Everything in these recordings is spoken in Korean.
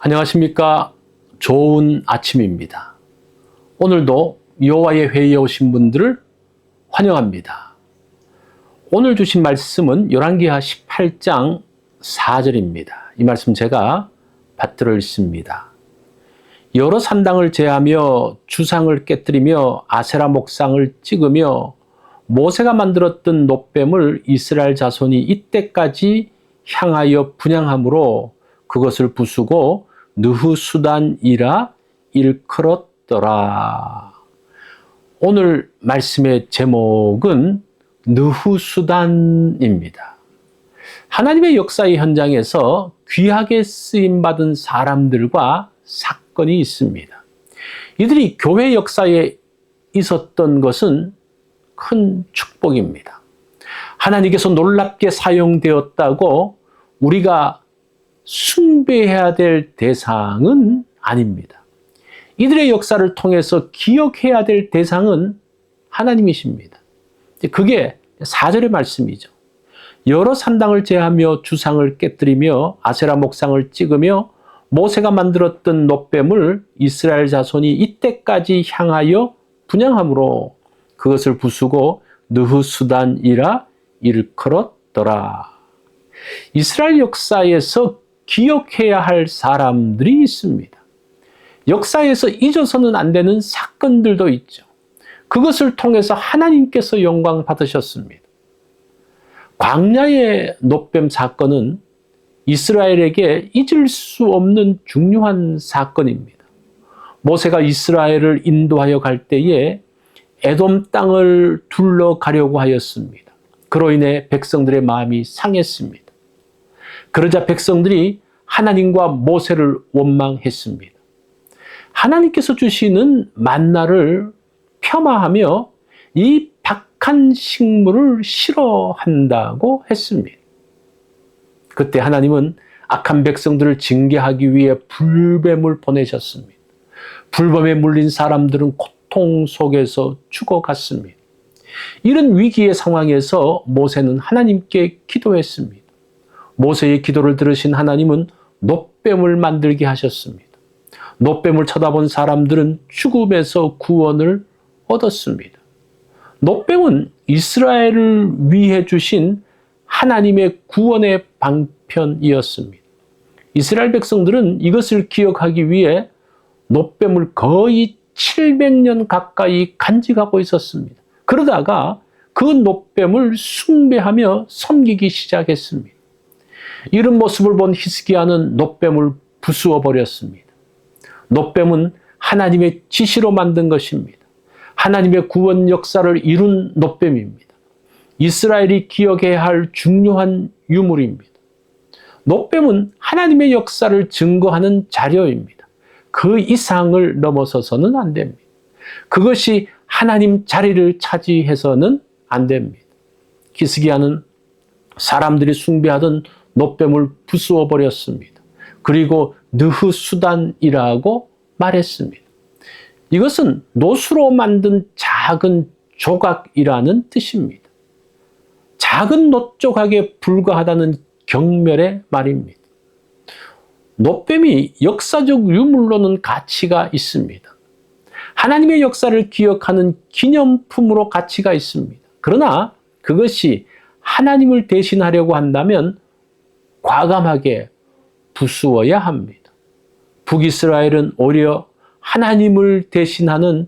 안녕하십니까. 좋은 아침입니다. 오늘도 여호와의 회의에 오신 분들을 환영합니다. 오늘 주신 말씀은 열왕기하 18장 4절입니다. 이 말씀 제가 받들어 읽습니다. 여러 산당을 제하며 주상을 깨뜨리며 아세라 목상을 찍으며 모세가 만들었던 놋뱀을 이스라엘 자손이 이때까지 향하여 분향함으로 그것을 부수고 느후수단이라 일컬었더라. 오늘 말씀의 제목은 느후수단입니다. 하나님의 역사의 현장에서 귀하게 쓰임받은 사람들과 사건이 있습니다. 이들이 교회 역사에 있었던 것은 큰 축복입니다. 하나님께서 놀랍게 사용되었다고 우리가 숭배해야 될 대상은 아닙니다. 이들의 역사를 통해서 기억해야 될 대상은 하나님이십니다. 그게 4절의 말씀이죠. 여러 산당을 제하며 주상을 깨뜨리며 아세라 목상을 찍으며 모세가 만들었던 놋뱀을 이스라엘 자손이 이때까지 향하여 분향함으로 그것을 부수고 느후수단이라 일컬었더라. 이스라엘 역사에서 기억해야 할 사람들이 있습니다. 역사에서 잊어서는 안 되는 사건들도 있죠. 그것을 통해서 하나님께서 영광 받으셨습니다. 광야의 놋뱀 사건은 이스라엘에게 잊을 수 없는 중요한 사건입니다. 모세가 이스라엘을 인도하여 갈 때에 에돔 땅을 둘러가려고 하였습니다. 그로 인해 백성들의 마음이 상했습니다. 그러자 백성들이 하나님과 모세를 원망했습니다. 하나님께서 주시는 만나를 폄하하며 이 박한 식물을 싫어한다고 했습니다. 그때 하나님은 악한 백성들을 징계하기 위해 불뱀을 보내셨습니다. 불뱀에 물린 사람들은 고통 속에서 죽어갔습니다. 이런 위기의 상황에서 모세는 하나님께 기도했습니다. 모세의 기도를 들으신 하나님은 놋뱀을 만들게 하셨습니다. 놋뱀을 쳐다본 사람들은 죽음에서 구원을 얻었습니다. 놋뱀은 이스라엘을 위해 주신 하나님의 구원의 방편이었습니다. 이스라엘 백성들은 이것을 기억하기 위해 놋뱀을 거의 700년 가까이 간직하고 있었습니다. 그러다가 그 놋뱀을 숭배하며 섬기기 시작했습니다. 이런 모습을 본 히스기야는 놋뱀을 부수어 버렸습니다. 놋뱀은 하나님의 지시로 만든 것입니다. 하나님의 구원 역사를 이룬 놋뱀입니다. 이스라엘이 기억해야 할 중요한 유물입니다. 놋뱀은 하나님의 역사를 증거하는 자료입니다. 그 이상을 넘어서서는 안 됩니다. 그것이 하나님 자리를 차지해서는 안 됩니다. 히스기야는 사람들이 숭배하던 놋뱀을 부수어 버렸습니다. 그리고 느후수단이라고 말했습니다. 이것은 노수로 만든 작은 조각이라는 뜻입니다. 작은 놋 조각에 불과하다는 경멸의 말입니다. 놋뱀이 역사적 유물로는 가치가 있습니다. 하나님의 역사를 기억하는 기념품으로 가치가 있습니다. 그러나 그것이 하나님을 대신하려고 한다면 과감하게 부수어야 합니다. 북이스라엘은 오히려 하나님을 대신하는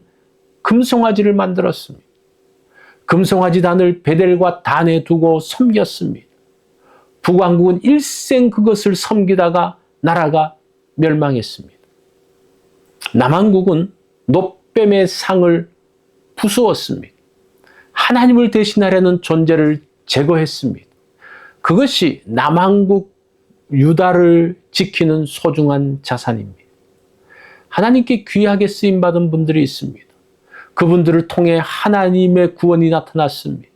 금송아지를 만들었습니다. 금송아지 단을 베델과 단에 두고 섬겼습니다. 북왕국은 일생 그것을 섬기다가 나라가 멸망했습니다. 남왕국은 놋뱀의 상을 부수었습니다. 하나님을 대신하려는 존재를 제거했습니다. 그것이 남왕국 유다를 지키는 소중한 자산입니다. 하나님께 귀하게 쓰임받은 분들이 있습니다. 그분들을 통해 하나님의 구원이 나타났습니다.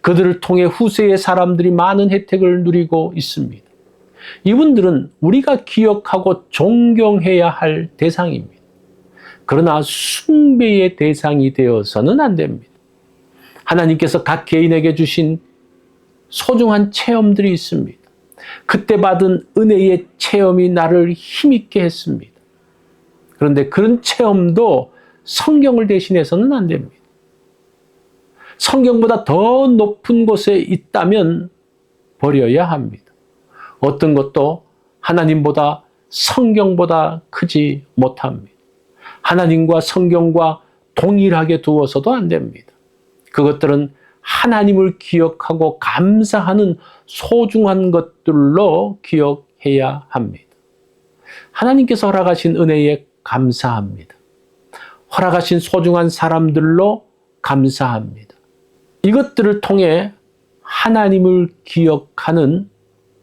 그들을 통해 후세의 사람들이 많은 혜택을 누리고 있습니다. 이분들은 우리가 기억하고 존경해야 할 대상입니다. 그러나 숭배의 대상이 되어서는 안 됩니다. 하나님께서 각 개인에게 주신 소중한 체험들이 있습니다. 그때 받은 은혜의 체험이 나를 힘있게 했습니다. 그런데 그런 체험도 성경을 대신해서는 안 됩니다. 성경보다 더 높은 곳에 있다면 버려야 합니다. 어떤 것도 하나님보다 성경보다 크지 못합니다. 하나님과 성경과 동일하게 두어서도 안 됩니다. 그것들은 하나님을 기억하고 감사하는 소중한 것들로 기억해야 합니다. 하나님께서 허락하신 은혜에 감사합니다. 허락하신 소중한 사람들로 감사합니다. 이것들을 통해 하나님을 기억하는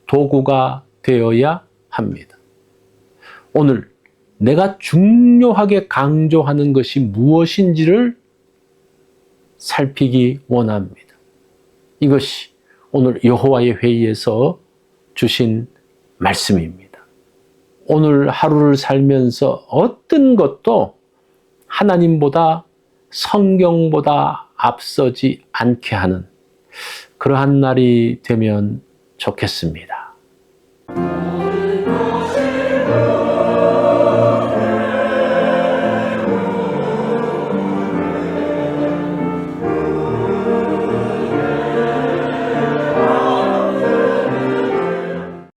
도구가 되어야 합니다. 오늘 내가 중요하게 강조하는 것이 무엇인지를 살피기 원합니다. 이것이 오늘 여호와의 회의에서 주신 말씀입니다. 오늘 하루를 살면서 어떤 것도 하나님보다 성경보다 앞서지 않게 하는 그러한 날이 되면 좋겠습니다.